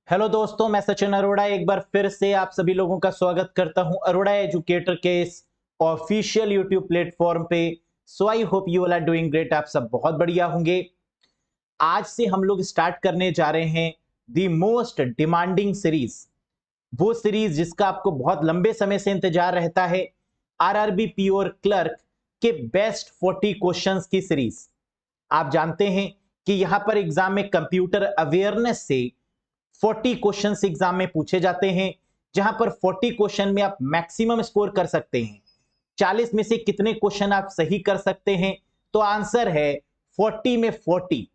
Hello दोस्तों, मैं सचिन अरोड़ा एक बार फिर से आप सभी लोगों का स्वागत करता हूं अरोड़ा एजुकेटर के इस ऑफिशियल यूट्यूब प्लेटफॉर्म पे। So I hope you all are doing great. आप सब बहुत बढ़िया होंगे। आज से हम लोग स्टार्ट करने जा रहे हैं द मोस्ट डिमांडिंग सीरीज, वो सीरीज जिसका आपको बहुत लंबे समय से इंतजार रहता है, आरआरबी प्योर क्लर्क के बेस्ट 40 क्वेश्चंस की सीरीज। आप जानते हैं कि यहां पर एग्जाम में कंप्यूटर अवेयरनेस से 40 क्वेश्चंस एग्जाम में पूछे जाते हैं, जहां पर 40 क्वेश्चन में आप मैक्सिमम स्कोर कर सकते हैं। 40 में से कितने क्वेश्चन आप सही कर सकते हैं? तो आंसर है 40 में 40,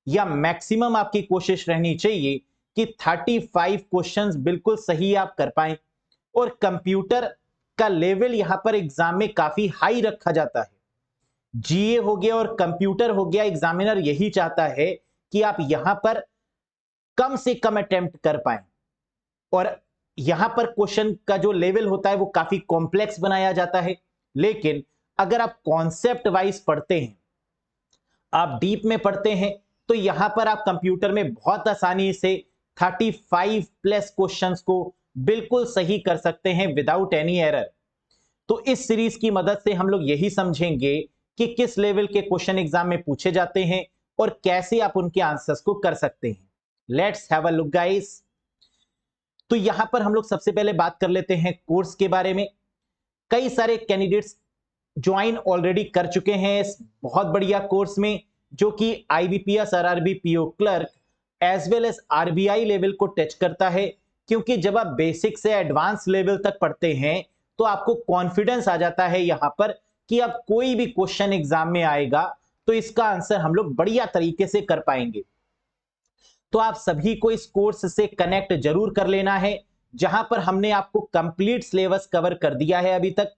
या मैक्सिमम आपकी कोशिश रहनी चाहिए कि 35 क्वेश्चंस बिल्कुल सही आप कर पाए। और कंप्यूटर का लेवल यहां पर एग्जाम में काफी हाई रखा जाता है। जीए हो गया और कंप्यूटर हो गया, एग्जामिनर यही चाहता है कि आप यहां पर कम से कम अटेम्प्ट कर पाए। और यहां पर क्वेश्चन का जो लेवल होता है वो काफी कॉम्प्लेक्स बनाया जाता है, लेकिन अगर आप कॉन्सेप्ट वाइज पढ़ते हैं, आप डीप में पढ़ते हैं, तो यहां पर आप कंप्यूटर में बहुत आसानी से 35 प्लस क्वेश्चंस को बिल्कुल सही कर सकते हैं विदाउट एनी एरर। तो इस सीरीज की मदद से हम लोग यही समझेंगे कि किस लेवल के क्वेश्चन एग्जाम में पूछे जाते हैं और कैसे आप उनके आंसर्स को कर सकते हैं। Let's have a look guys. तो यहां पर हम लोग सबसे पहले बात कर लेते हैं कोर्स के बारे में। कई सारे कैंडिडेट्स ज्वाइन ऑलरेडी कर चुके हैं इस बहुत बढ़िया कोर्स में, जो कि IBPS RRB PO clerk as well as RBI level को टच करता है। क्योंकि जब आप बेसिक से एडवांस लेवल तक पढ़ते हैं तो आपको कॉन्फिडेंस आ जाता है यहां पर कि अब कोई भी क्वेश्चन एग्जाम में आएगा तो इसका आंसर हम लोग बढ़िया तरीके से कर पाएंगे। तो आप सभी को इस कोर्स से कनेक्ट जरूर कर लेना है, जहां पर हमने आपको कंप्लीट सिलेबस कवर कर दिया है अभी तक।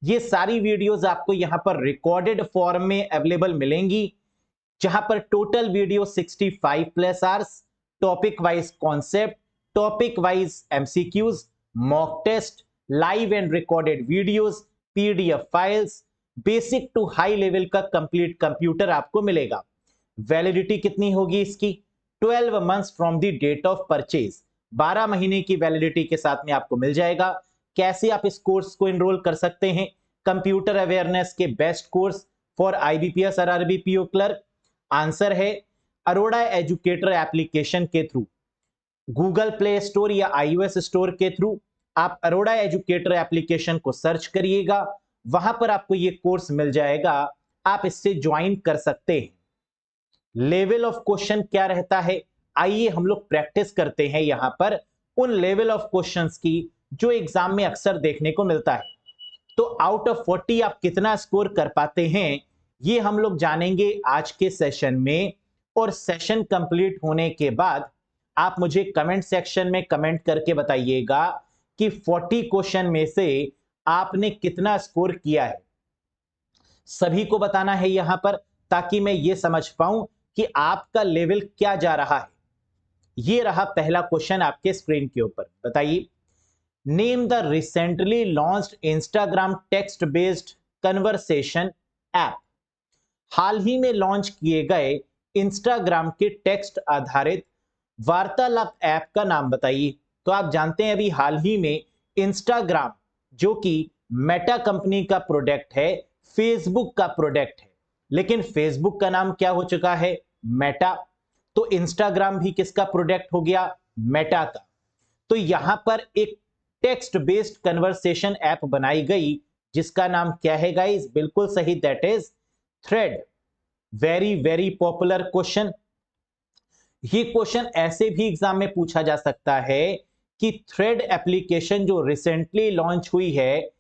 ये सारी वीडियोस आपको यहां पर रिकॉर्डेड फॉर्म में अवेलेबल मिलेंगी, जहां पर total video 65 plus hours, topic wise concept, topic wise MCQs, mock test, live and recorded videos, PDF files, basic to high level का कंप्लीट कंप्यूटर आपको मिलेगा। वैलिडिटी कितनी होगी इसकी? 12 months from the date of purchase. 12 महीने की validity के साथ में आपको मिल जाएगा। कैसे आप इस कोर्स को एनरोल कर सकते हैं? कंप्यूटर अवेयरनेस के best course for IBPS RRB PO clerk. Answer है अरोड़ा एजुकेटर एप्लीकेशन के थ्रू, गूगल प्ले स्टोर या आईओएस स्टोर के थ्रू आप अरोड़ा एजुकेटर एप्लीकेशन को सर्च करिएगा, वहां पर आपको ये कोर्स मिल जाएगा। आप इससे ज्वाइन कर सकते हैं। लेवल ऑफ क्वेश्चन क्या रहता है, आइए हम लोग प्रैक्टिस करते हैं यहां पर उन लेवल ऑफ क्वेश्चंस की जो एग्जाम में अक्सर देखने को मिलता है। तो आउट ऑफ 40 आप कितना स्कोर कर पाते हैं, ये हम लोग जानेंगे आज के सेशन में। और सेशन कंप्लीट होने के बाद आप मुझे कमेंट सेक्शन में कमेंट करके बताइएगा कि 40 क्वेश्चन में से आपने कितना स्कोर किया है। सभी को बताना है यहां पर, ताकि मैं ये समझ पाऊं कि आपका लेवल क्या जा रहा है। ये रहा पहला क्वेश्चन आपके स्क्रीन के ऊपर। बताइए, name the recently launched Instagram text based conversation app. हाल ही में लॉन्च किए गए इंस्टाग्राम के टेक्स्ट आधारित वार्तालाप ऐप का नाम बताइए। तो आप जानते हैं अभी हाल ही में इंस्टाग्राम, जो कि मेटा कंपनी का प्रोडक्ट है, फेसबुक का प्रोडक्ट है, लेकिन फेसबुक का नाम क्या हो चुका है? मेटा। तो इंस्टाग्राम भी किसका प्रोडक्ट हो गया? मेटा का। तो यहां पर एक टेक्स्ट बेस्ड कन्वर्सेशन ऐप बनाई गई, जिसका नाम क्या है गाइस? बिल्कुल सही, that is thread. Very very popular question. ये क्वेश्चन ऐसे भी एग्जाम में पूछा जा सकता है कि थ्रेड एप्लीकेशन जो रिसेंटली लॉन्च हुई है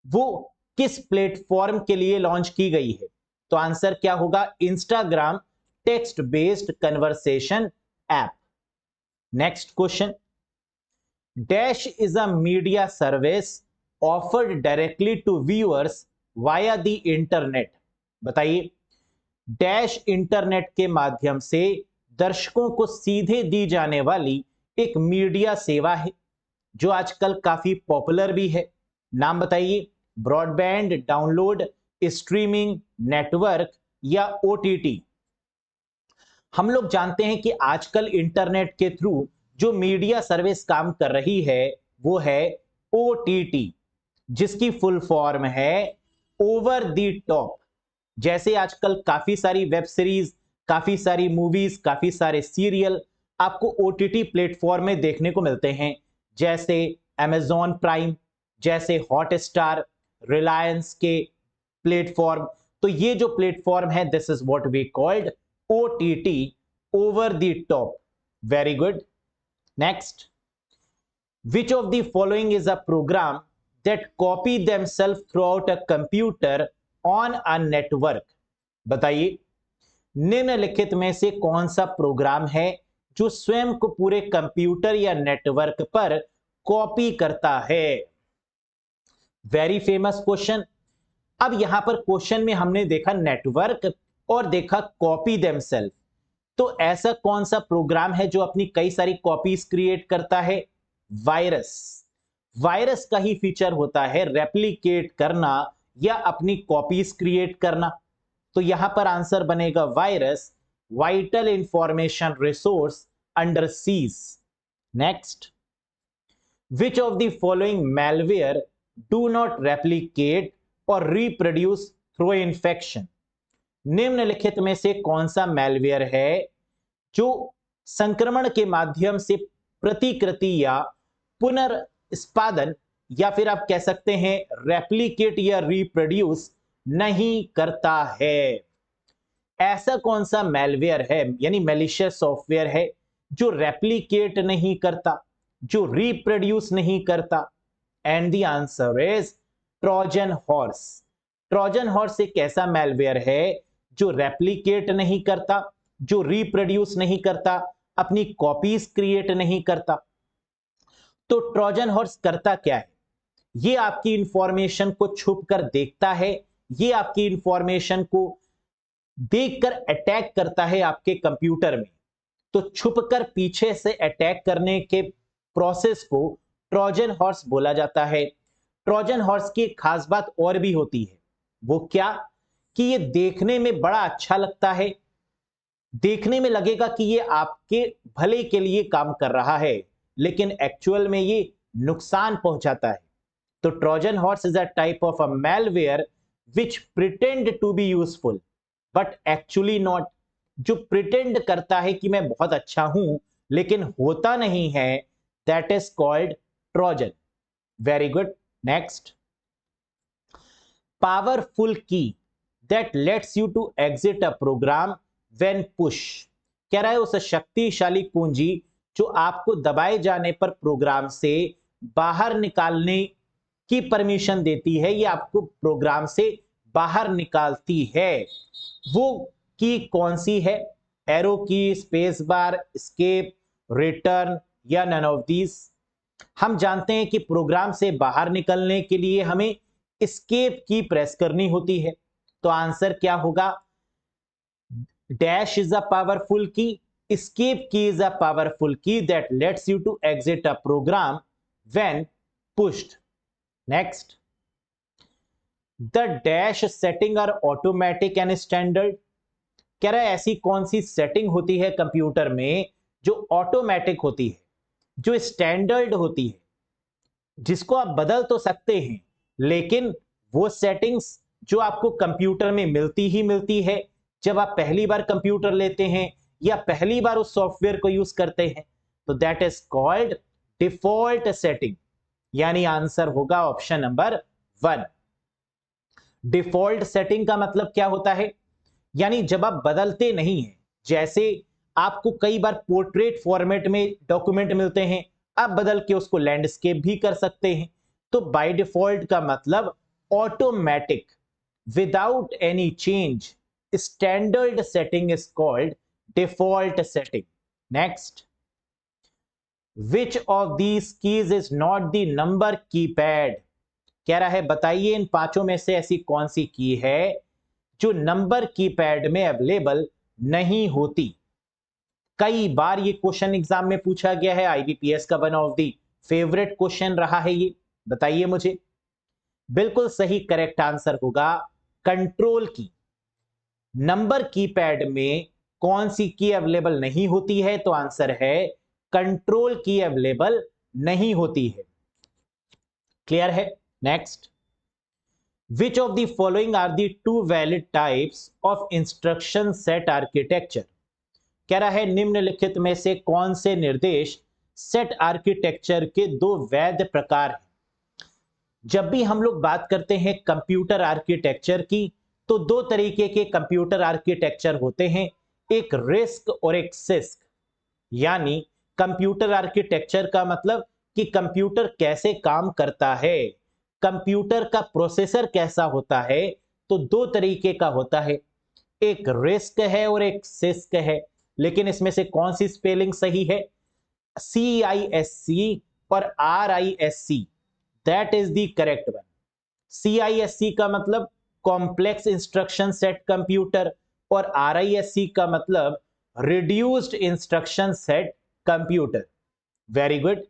वो किस प्लेटफॉर्म के लिए लॉन्च की गई है? तो आंसर क्या होगा? Instagram text based conversation app. Next question, dash is a media service offered directly to viewers via the internet. बताइए, डैश इंटरनेट के माध्यम से दर्शकों को सीधे दी जाने वाली एक मीडिया सेवा है, जो आजकल काफी पॉपुलर भी है। नाम बताइए। ब्रॉडबैंड, डाउनलोड, स्ट्रीमिंग, नेटवर्क या ओटीटी। हम लोग जानते हैं कि आजकल इंटरनेट के थ्रू जो मीडिया सर्विस काम कर रही है वो है OTT, जिसकी फुल फॉर्म है ओवर द टॉप। जैसे आजकल काफी सारी वेब सीरीज, काफी सारी मूवीज, काफी सारे सीरियल आपको OTT प्लेटफॉर्म में देखने को मिलते हैं, जैसे Amazon प्राइम, जैसे हॉटस्टार, रिलायंस के प्लेटफॉर्म। तो ये जो प्लेटफॉर्म है, this is what we called OTT, over the top. Very good. Next, which of the following is a program that copy themselves throughout a computer on a network? बताइए, निम्नलिखित में से कौन सा प्रोग्राम है जो स्वयं को पूरे कंप्यूटर या नेटवर्क पर कॉपी करता है? Very famous question. अब यहां पर क्वेश्चन में हमने देखा नेटवर्क और देखा कॉपी देमसेल्फ। तो ऐसा कौन सा प्रोग्राम है जो अपनी कई सारी कॉपीज क्रिएट करता है? वायरस। वायरस का ही फीचर होता है रेप्लिकेट करना या अपनी कॉपीज क्रिएट करना। तो यहां पर आंसर बनेगा virus, vital information resource under seize. Next, which of the following malware do not replicate और रिप्रोड्यूस थ्रू इन्फेक्शन? निम्नलिखित में से कौन सा मैलवेयर है जो संक्रमण के माध्यम से प्रतिकृति या पुनर्स्पादन या फिर आप कह सकते हैं रेप्लिकेट या रिप्रोड्यूस नहीं करता है? ऐसा कौन सा मैलवेयर है, यानी मैलिशियस सॉफ्टवेयर है, जो रेप्लिकेट नहीं करता, जो रिप्रोड्यूस नहीं करता? And the answer is Trojan horse. Trojan horse एक ऐसा मैलवेयर है जो रेप्लिकेट नहीं करता, जो रिप्रोड्यूस नहीं करता, अपनी कॉपीज क्रिएट नहीं करता। तो ट्रोजन हॉर्स करता क्या है? ये आपकी इंफॉर्मेशन को छुप कर देखता है, ये आपकी इंफॉर्मेशन को देखकर अटैक करता है आपके कंप्यूटर में। तो छुपकर पीछे से अटैक करने के प्रोसेस को ट्रोजन हॉर्स बोला जाता है। ट्रोजन हॉर्स की एक खास बात और भी होती है, वो क्या कि ये देखने में बड़ा अच्छा लगता है, देखने में लगेगा कि ये आपके भले के लिए काम कर रहा है, लेकिन एक्चुअल में ये नुकसान पहुंचाता है। तो trojan horse is a type of a malware which pretend to be useful but actually not. जो प्रिटेंड करता है कि मैं बहुत अच्छा हूं लेकिन होता नहीं है, that is called Trojan. Very good. Next, powerful key that lets you to exit a program when push. कह रहा है उस शक्तिशाली कुंजी जो आपको दबाए जाने पर प्रोग्राम से बाहर निकालने की परमिशन देती है, ये आपको प्रोग्राम से बाहर निकालती है, वो की कौन सी है? एरो की, स्पेस बार, एस्केप, रिटर्न या नन ऑफ दीज? हम जानते हैं कि प्रोग्राम से बाहर निकलने के लिए हमें एस्केप की प्रेस करनी होती है। तो आंसर क्या होगा? डैश इज अ पावरफुल की, escape key is a powerful key that lets you to exit a program when pushed. Next, the dash setting are automatic and standard. कह रहा है ऐसी कौन सी सेटिंग होती है कंप्यूटर में जो ऑटोमेटिक होती है, जो स्टैंडर्ड होती है, जिसको आप बदल तो सकते हैं लेकिन वो सेटिंग्स जो आपको कंप्यूटर में मिलती ही मिलती है जब आप पहली बार कंप्यूटर लेते हैं या पहली बार उस सॉफ्टवेयर को यूज करते हैं, तो that is called default setting. यानी आंसर होगा ऑप्शन नंबर 1। डिफॉल्ट सेटिंग का मतलब क्या होता है? यानी जब आप बदलते नहीं हैं, जैसे आपको कई बार पोर्ट्रेट फॉर्मेट में डॉक्यूमेंट मिलते हैं, आप बदल के उसको लैंडस्केप भी कर सकते हैं। तो बाय डिफॉल्ट का मतलब automatic, without any change. Standard setting is called default setting. Next, which of these keys is not the number keypad? कह रहा है बताइए इन पांचों में से ऐसी कौन सी की है जो नंबर कीपैड में अवेलेबल नहीं होती। कई बार ये क्वेश्चन एग्जाम में पूछा गया है, आईबीपीएस का one of the favourite question रहा है ये। बताइए मुझे। बिल्कुल सही करेक्ट आंसर होगा कंट्रोल की। नंबर कीपैड में कौन सी की अवेलेबल नहीं होती है? तो आंसर है कंट्रोल की अवेलेबल नहीं होती है। क्लियर है? Next, which of the following are the two valid types of instruction set architecture? कह रहा है निम्नलिखित में से कौन से निर्देश सेट आर्किटेक्चर के दो वैध प्रकार हैं? जब भी हम लोग बात करते हैं कंप्यूटर आर्किटेक्चर की, तो दो तरीके के कंप्यूटर आर्किटेक्चर होते हैं, एक रिस्क और एक सिस्क। यानी कंप्यूटर आर्किटेक्चर का मतलब कि कंप्यूटर कैसे काम करता है, कंप्यूटर का प्रोसेसर कैसा होता है। तो दो तरीके का होता है, एक रिस्क है और एक सिस्क है। लेकिन इसमें से कौन सी स्पेलिंग सही है? CISC और RISC, that is the correct one. CISC का मतलब कॉम्प्लेक्स इंस्ट्रक्शन सेट कंप्यूटर और RISC का मतलब reduced instruction set computer. Very good.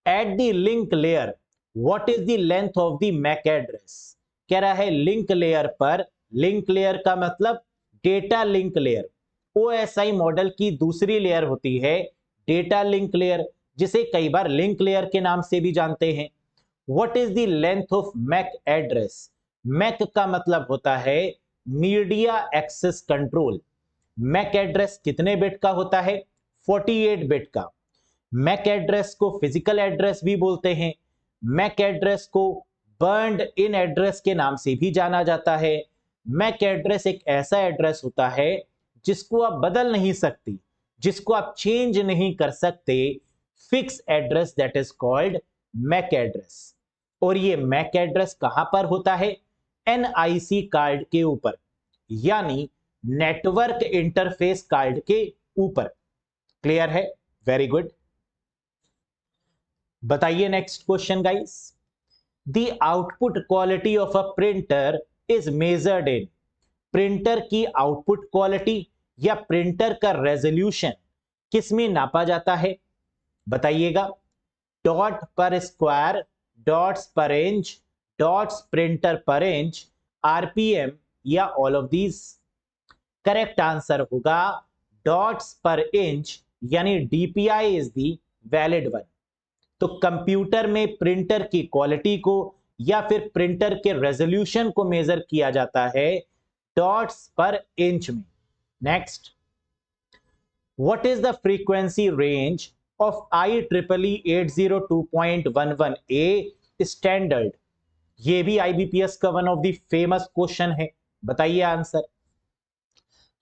At the link layer what is the length of the MAC address? कह रहा है link layer पर, link layer का मतलब data link layer. OSI model की दूसरी लेयर होती है डेटा लिंक लेयर, जिसे कई बार लिंक लेयर के नाम से भी जानते हैं। What is the length of MAC address? MAC का मतलब होता है media access control. MAC address कितने बिट का होता है? 48 बिट का। मैक एड्रेस को फिजिकल एड्रेस भी बोलते हैं। मैक एड्रेस को बर्न्ड इन एड्रेस के नाम से भी जाना जाता है। मैक एड्रेस एक ऐसा एड्रेस होता है जिसको आप बदल नहीं सकती, जिसको आप चेंज नहीं कर सकते। Fix address, that is called MAC address. और ये मैक एड्रेस कहां पर होता है? NIC कार्ड के ऊपर, यानी नेटवर्क इंटरफेस कार्ड के ऊपर। क्लियर है? Very good. बताइए next question guys. The output quality of a printer is measured in? Printer की आउटपुट क्वालिटी या प्रिंटर का रेजोल्यूशन किस में नापा जाता है? बताइएगा। Dot per square, dots per inch, dots printer per inch, RPM या all of these? Correct answer होगा डॉट्स पर इंच, यानी DPI is the valid one. तो कंप्यूटर में प्रिंटर की क्वालिटी को या फिर प्रिंटर के रेजोल्यूशन को मेजर किया जाता है डॉट्स पर इंच में। Next, what is the frequency range of IEEE 802.11a standard? ये भी IBPS का one of the famous question है। बताइए आंसर।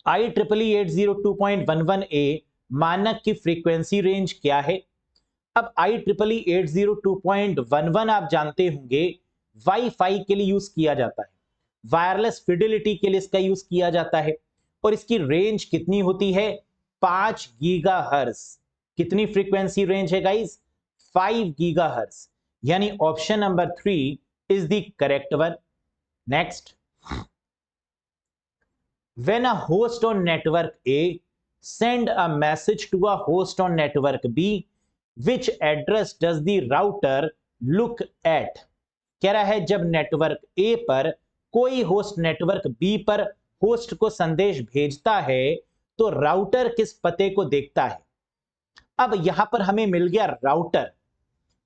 IEEE 802.11a मानक की फ्रीक्वेंसी रेंज क्या है? अब IEEE 802.11 आप जानते होंगे वाईफाई के लिए यूज किया जाता है, वायरलेस फिडिलिटी के लिए इसका यूज किया जाता है। और इसकी रेंज कितनी होती है? 5 गीगाहर्ट्ज। कितनी फ्रीक्वेंसी रेंज है गाइस? 5 गीगाहर्ट्ज। यानी option number 3 is the correct one. Next, when a host on network A send a message to a host on network B, which address does the router look at? कह रहा है जब network A पर कोई host network B पर host को संदेश भेजता है तो राउटर किस पते को देखता है? अब यहां पर हमें मिल गया राउटर।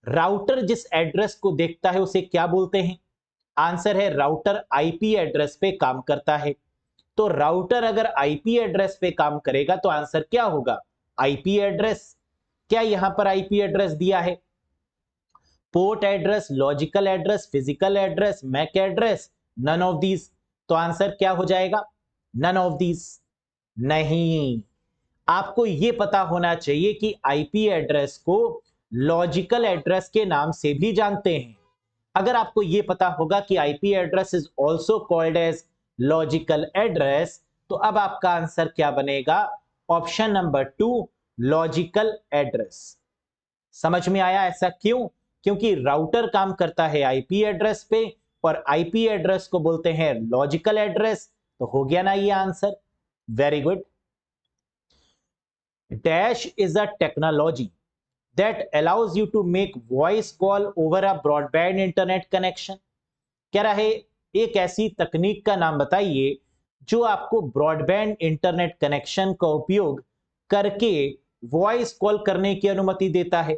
राउटर जिस एड्रेस को देखता है उसे क्या बोलते हैं? आंसर है राउटर IP एड्रेस पे काम करता है। तो राउटर अगर IP एड्रेस पे काम करेगा तो आंसर क्या होगा? IP address. क्या यहां पर IP एड्रेस दिया है? Port address, logical address, physical address, MAC address, none of these. तो आंसर क्या हो जाएगा? None of these. नहीं, आपको यह पता होना चाहिए कि IP एड्रेस को लॉजिकल एड्रेस के नाम से भी जानते हैं। अगर आपको यह पता होगा कि IP address is also called as logical address, तो अब आपका आंसर क्या बनेगा? Option number 2, logical address. समझ में आया? ऐसा क्यों? क्योंकि राउटर काम करता है IP एड्रेस पे और IP एड्रेस को बोलते हैं लॉजिकल एड्रेस। तो हो गया ना ये answer. Very good. Dash is a technology that allows you to make voice call over a broadband internet connection। कह रहा है एक ऐसी तकनीक का नाम बताइए जो आपको ब्रॉडबैंड इंटरनेट कनेक्शन का उपयोग करके वॉइस कॉल करने की अनुमति देता है।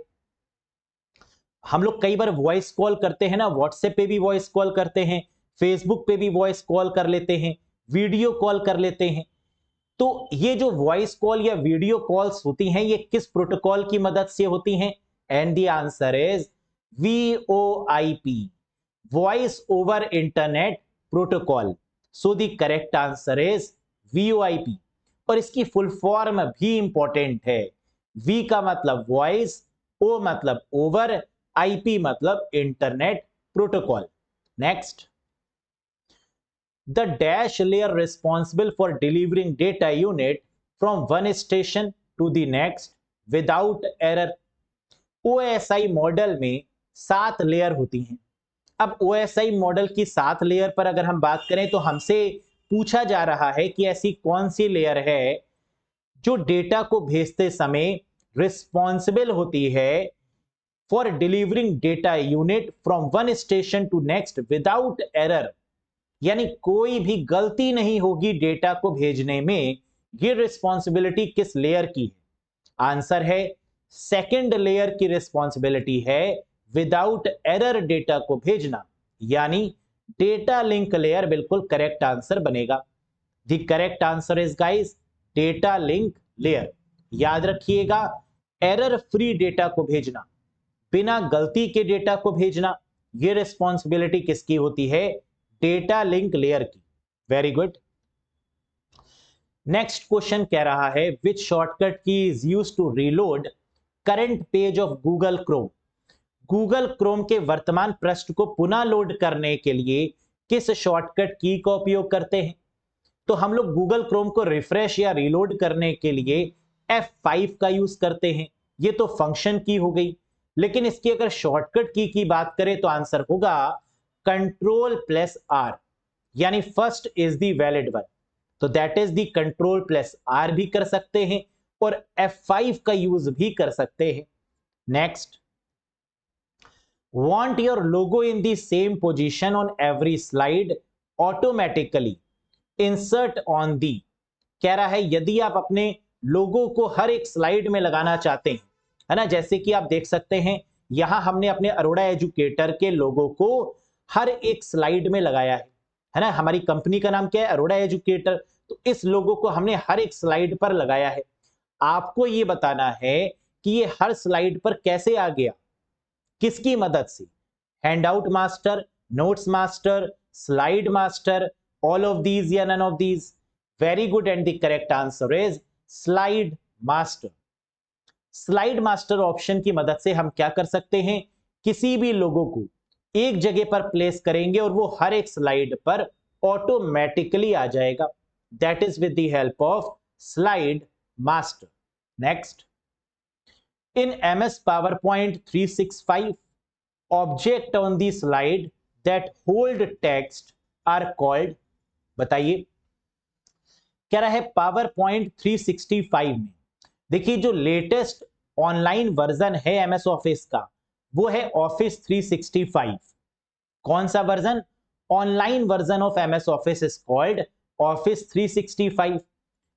हम लोग कई बार वॉइस कॉल करते हैं ना, व्हाट्सएप पे भी वॉइस कॉल करते हैं, फेसबुक पे भी वॉइस कॉल कर लेते हैं, वीडियो कॉल कर लेते हैं। तो ये जो वॉइस कॉल या वीडियो कॉल्स होती हैं, ये किस प्रोटोकॉल की मदद से होती हैं? And the answer is VoIP, voice over internet protocol. So the correct answer is VoIP। और इसकी फुल फॉर्म भी इंपॉर्टेंट है। V का मतलब वॉइस, O मतलब ओवर, IP मतलब internet protocol. Next, the dash layer responsible for delivering data unit from one station to the next without error। OSI model में 7 layer होती हैं। अब OSI मॉडल की 7 लेयर पर अगर हम बात करें तो हमसे पूछा जा रहा है कि ऐसी कौन सी लेयर है जो डेटा को भेजते समय रिस्पॉन्सिबल होती है for delivering data unit from one station to next without error, यानी कोई भी गलती नहीं होगी डेटा को भेजने में। ये रिस्पॉन्सिबिलिटी किस लेयर की है? आंसर है सेकंड लेयर की रिस्पॉन्सिबिलिटी है विदाउट एरर डेटा को भेजना, यानी डेटा लिंक लेयर बिल्कुल करेक्ट आंसर बनेगा। The correct answer is guys data link layer. याद रखिएगा, एरर फ्री डेटा को भेजना, बिना गलती के डेटा को भेजना, यह रिस्पॉन्सिबिलिटी किसकी होती है? डेटा लिंक लेयर की। Very good. नेक्स्ट क्वेश्चन कह रहा है which shortcut key is used to reload current page of Google Chrome. Google Chrome के वर्तमान पृष्ठ को पुनः लोड करने के लिए किस शॉर्टकट की का उपयोग करते हैं? तो हम लोग गूगल क्रोम को रिफ्रेश या रीलोड करने के लिए F5 का यूज करते हैं। ये तो फंक्शन की हो गई, लेकिन इसकी अगर शॉर्टकट की बात करें तो आंसर होगा Ctrl+R, यानी first is the valid one, तो दैट इज द Ctrl+R भी कर सकते हैं और F5 का यूज भी कर सकते हैं। Next, want your logo in the same position on every slide automatically insert on the, कह रहा है यदि आप अपने लोगो को हर एक स्लाइड में लगाना चाहते हैं, है ना, जैसे कि आप देख सकते हैं यहां हमने अपने अरोड़ा एजुकेटर के लोगो को हर एक स्लाइड में लगाया है ना। हमारी कंपनी का नाम क्या है? अरोड़ा एजुकेटर। तो इस लोगो को हमने हर एक स्लाइड पर लगाया है। आपको यह बताना है कि ये हर स्लाइड पर कैसे आ गया, किसकी मदद से? Handout master, notes master, slide master, all of these या none of these? Very good, and the correct answer is slide master. Slide master option की मदद से हम क्या कर सकते हैं? किसी भी लोगो को एक जगह पर प्लेस करेंगे और वो हर एक स्लाइड पर ऑटोमेटिकली आ जाएगा। That is with the help of slide master. Next, in MS PowerPoint 365 object on the slide that hold text are called, बताइए। कह रहा है PowerPoint 365 में देखिए जो लेटेस्ट ऑनलाइन वर्जन है MS ऑफिस का वो है ऑफिस 365। कौन सा version? Online version of MS office is called office 365।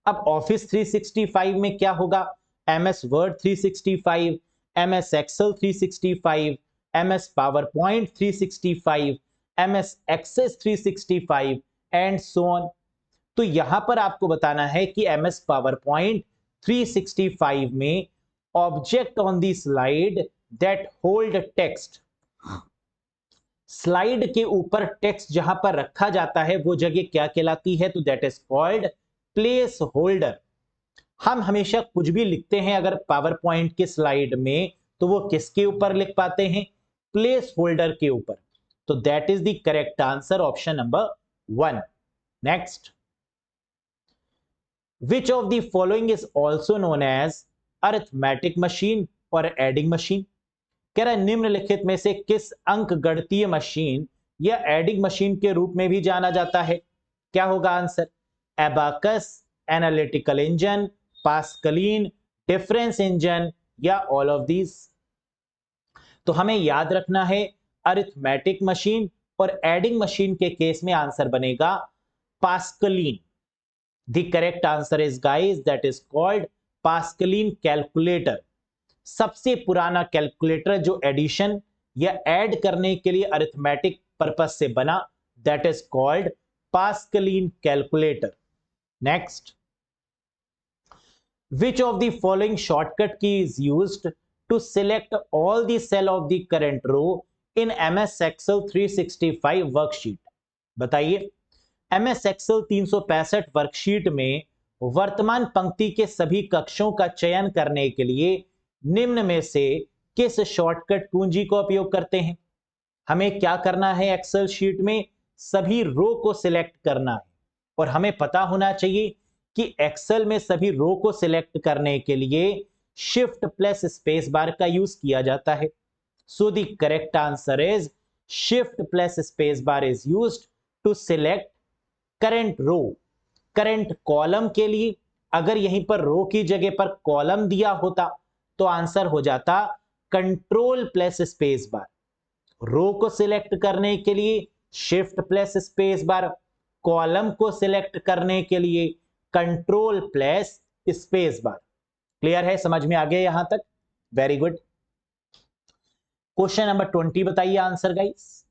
अब ऑफिस 365 में क्या होगा? MS Word 365, MS Excel 365, MS PowerPoint 365, MS Access 365 and so on. तो यहां पर आपको बताना है कि MS PowerPoint 365 में object on the slide that hold text, slide के ऊपर टेक्स्ट जहां पर रखा जाता है वो जगह क्या कहलाती है? तो that is called place holder. हम हमेशा कुछ भी लिखते हैं अगर पावर पॉइंट के स्लाइड में तो वो किसके ऊपर लिख पाते हैं? प्लेस होल्डर के ऊपर। तो that is the correct answer, option number 1। Next, which of the following is also known as arithmetic machine और एडिंग मशीन? कह रहा है निम्नलिखित में से किस अंक गणतीय मशीन या एडिंग मशीन के रूप में भी जाना जाता है? क्या होगा answer? Abacus, analytical engine, Pascaline, difference engine या ऑल ऑफ दीज? तो हमें याद रखना है अरिथमेटिक मशीन और एडिंग मशीन के केस में आंसर बनेगा Pascaline. The correct answer is guys that is called Pascaline calculator, सबसे पुराना कैलकुलेटर जो एडिशन या ऐड करने के लिए अरिथमेटिक पर्पस से बना, that is called Pascaline calculator. Next, which of the following shortcut key is used to select all the cell of the current row in MS Excel 365 worksheet? बताइए, MS Excel 365 worksheet में वर्तमान पंक्ति के सभी कक्षों का चयन करने के लिए निम्न में से किस शॉर्टकट कुंजी का उपयोग करते हैं? हमें क्या करना है, एक्सेल शीट में सभी रो को सिलेक्ट करना है, और हमें पता होना चाहिए कि एक्सेल में सभी रो को सिलेक्ट करने के लिए शिफ्ट प्लस स्पेस बार का यूज किया जाता है। So the correct answer is shift plus space bar is used to select current row. Current column के लिए अगर यहीं पर रो की जगह पर कॉलम दिया होता तो आंसर हो जाता कंट्रोल प्लस स्पेस बार। रो को सिलेक्ट करने के लिए शिफ्ट प्लस स्पेस बार, कॉलम को सिलेक्ट करने के लिए कंट्रोल प्लस स्पेस बार। क्लियर है, समझ में आ गया यहां तक? Very good. क्वेश्चन नंबर 20 बताइए answer guys.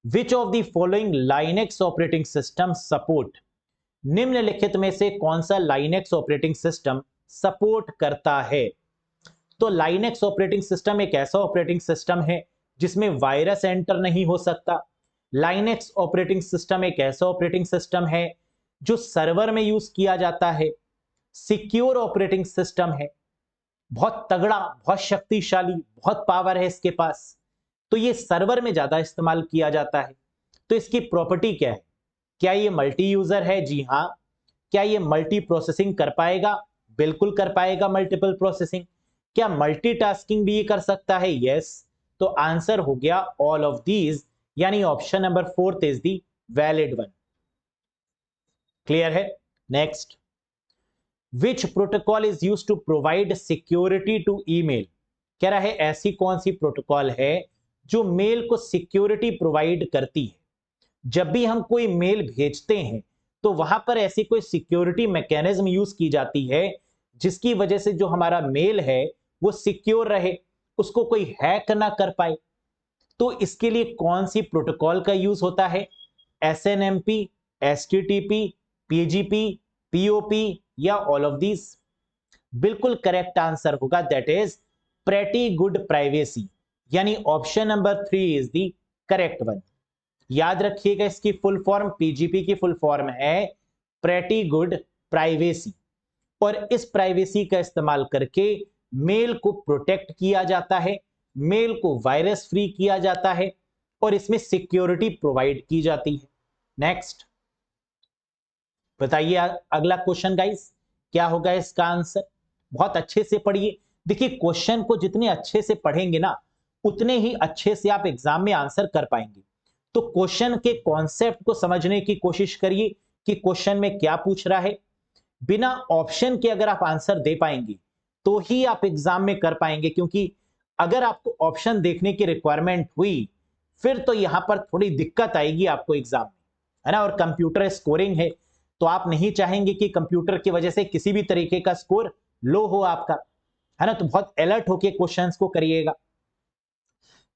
Which of the following Linux operating system support? निम्नलिखित में से कौन सा लाइनेक्स ऑपरेटिंग सिस्टम सपोर्ट करता है? तो लाइनेक्स ऑपरेटिंग सिस्टम एक ऐसा ऑपरेटिंग सिस्टम है जिसमें वायरस एंटर नहीं हो सकता। लाइनेक्स ऑपरेटिंग सिस्टम एक ऐसा ऑपरेटिंग सिस्टम है जो सर्वर में यूज किया जाता है। सिक्योर ऑपरेटिंग सिस्टम है, बहुत तगड़ा, बहुत शक्तिशाली, बहुत पावर है इसके पास, तो ये सर्वर में ज्यादा इस्तेमाल किया जाता है। तो इसकी प्रॉपर्टी क्या है? क्या ये मल्टी यूजर है? जी हां। क्या ये मल्टी प्रोसेसिंग कर पाएगा? बिल्कुल कर पाएगा मल्टीपल प्रोसेसिंग। क्या मल्टीटास्किंग भी कर सकता है? यस। तो आंसर हो गया ऑल ऑफ दीज, यानी option number 4 is the valid one. Clear है? Next, which protocol is used to provide security to email? कह रहा है ऐसी कौन सी प्रोटोकॉल है जो मेल को सिक्योरिटी प्रोवाइड करती है? जब भी हम कोई मेल भेजते हैं तो वहां पर ऐसी कोई सिक्योरिटी मैकेनिज्म यूज की जाती है जिसकी वजह से जो हमारा मेल है वो सिक्योर रहे, उसको कोई हैक ना कर पाए। तो इसके लिए कौन सी प्रोटोकॉल का यूज होता है? SNMP, HTTP, PGP, POP या ऑल ऑफ दीज? बिल्कुल करेक्ट आंसर होगा that is pretty good privacy, यानी option number 3 is the correct one. याद रखिएगा इसकी फुल फॉर्म, PGP की फुल फॉर्म है प्रेटी गुड प्राइवेसी, और इस प्राइवेसी का इस्तेमाल करके मेल को प्रोटेक्ट किया जाता है, मेल को वायरस फ्री किया जाता है, और इसमें सिक्योरिटी प्रोवाइड की जाती है। नेक्स्ट बताइए अगला क्वेश्चन गाइस, क्या होगा इसका आंसर? बहुत अच्छे से पढ़िए। देखिए, क्वेश्चन को जितने अच्छे से पढ़ेंगे ना उतने ही अच्छे से आप एग्जाम में आंसर कर पाएंगे। तो क्वेश्चन के कॉन्सेप्ट को समझने की कोशिश करिए कि क्वेश्चन में क्या पूछ रहा है। बिना ऑप्शन के अगर आप आंसर दे पाएंगे तो ही आप एग्जाम में कर पाएंगे, क्योंकि अगर आपको ऑप्शन देखने की रिक्वायरमेंट हुई फिर तो यहां पर थोड़ी दिक्कत आएगी आपको एग्जाम में, है ना। और कंप्यूटर स्कोरिंग है तो आप नहीं चाहेंगे कि कंप्यूटर की वजह से किसी भी तरीके का स्कोर लो हो आपका, है ना। तो बहुत अलर्ट होकर क्वेश्चंस को करिएगा।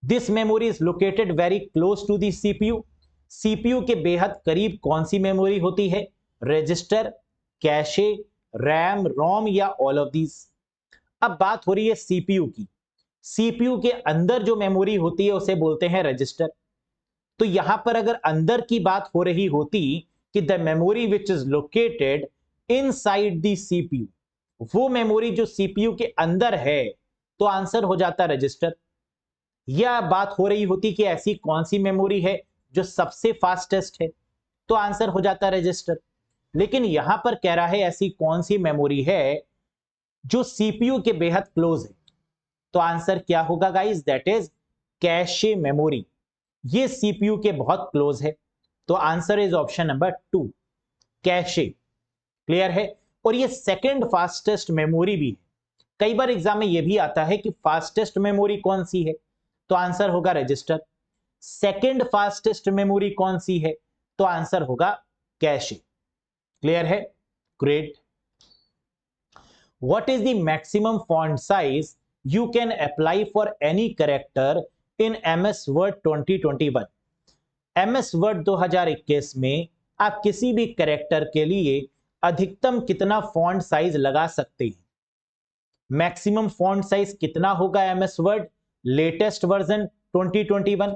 This memory is located very close to the CPU. CPU के बेहद करीब कौन सी मेमोरी होती है? रजिस्टर, कैशे, रैम, रोम या ऑल ऑफ दीज? अब बात हो रही है सीपीयू की। सीपीयू के अंदर जो मेमोरी होती है उसे बोलते हैं रजिस्टर। तो यहां पर अगर अंदर की बात हो रही होती कि the memory which is located inside the CPU, वो मेमोरी जो सीपीयू के अंदर है, तो आंसर हो जाता रजिस्टर। यह बात हो रही होती कि ऐसी कौन सी मेमोरी है जो सबसे फास्टेस्ट है, तो आंसर हो जाता रजिस्टर। लेकिन यहां पर कह रहा है ऐसी कौन सी मेमोरी है जो सीपीयू के बेहद क्लोज है, तो आंसर क्या होगा guys? That is cache memory. ये सीपीयू के बहुत क्लोज है, तो answer is option number 2, cache. Clear है? और ये सेकंड फास्टेस्ट मेमोरी भी है। कई बार एग्जाम में ये भी आता है कि फास्टेस्ट मेमोरी कौन सी है, तो आंसर होगा रजिस्टर। सेकंड फास्टेस्ट मेमोरी कौन सी है, तो आंसर होगा कैशे। क्लियर है? Great. What is the maximum font size you can apply for any character in MS Word 2021? MS Word 2021 में आप किसी भी कैरेक्टर के लिए अधिकतम कितना फॉन्ट साइज लगा सकते हैं? मैक्सिमम फॉन्ट साइज कितना होगा MS Word latest version 2021?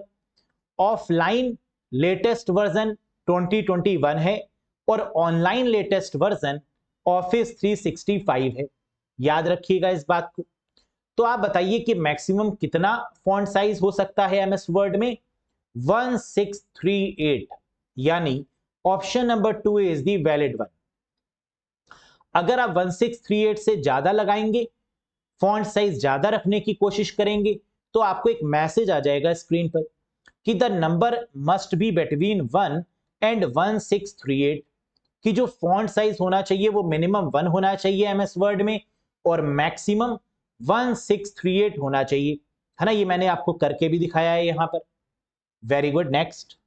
Offline latest version 2021 है और ऑनलाइन लेटेस्ट वर्जन ऑफिस 365 है। याद रखिएगा इस बात को। तो आप बताइए कि मैक्सिमम कितना फॉन्ट साइज हो सकता है MS वर्ड में? 1638, यानी option number 2 is the valid one. अगर आप 1638 से ज्यादा लगाएंगे, फॉन्ट साइज ज्यादा रखने की कोशिश करेंगे, तो आपको एक मैसेज आ जाएगा स्क्रीन पर कि the number must be between 1 and 1638, कि जो फॉन्ट साइज होना चाहिए वो मिनिमम 1 होना चाहिए MS वर्ड में और मैक्सिमम 1638 होना चाहिए, है ना। ये मैंने आपको करके भी दिखाया है यहां पर। Very good. Next,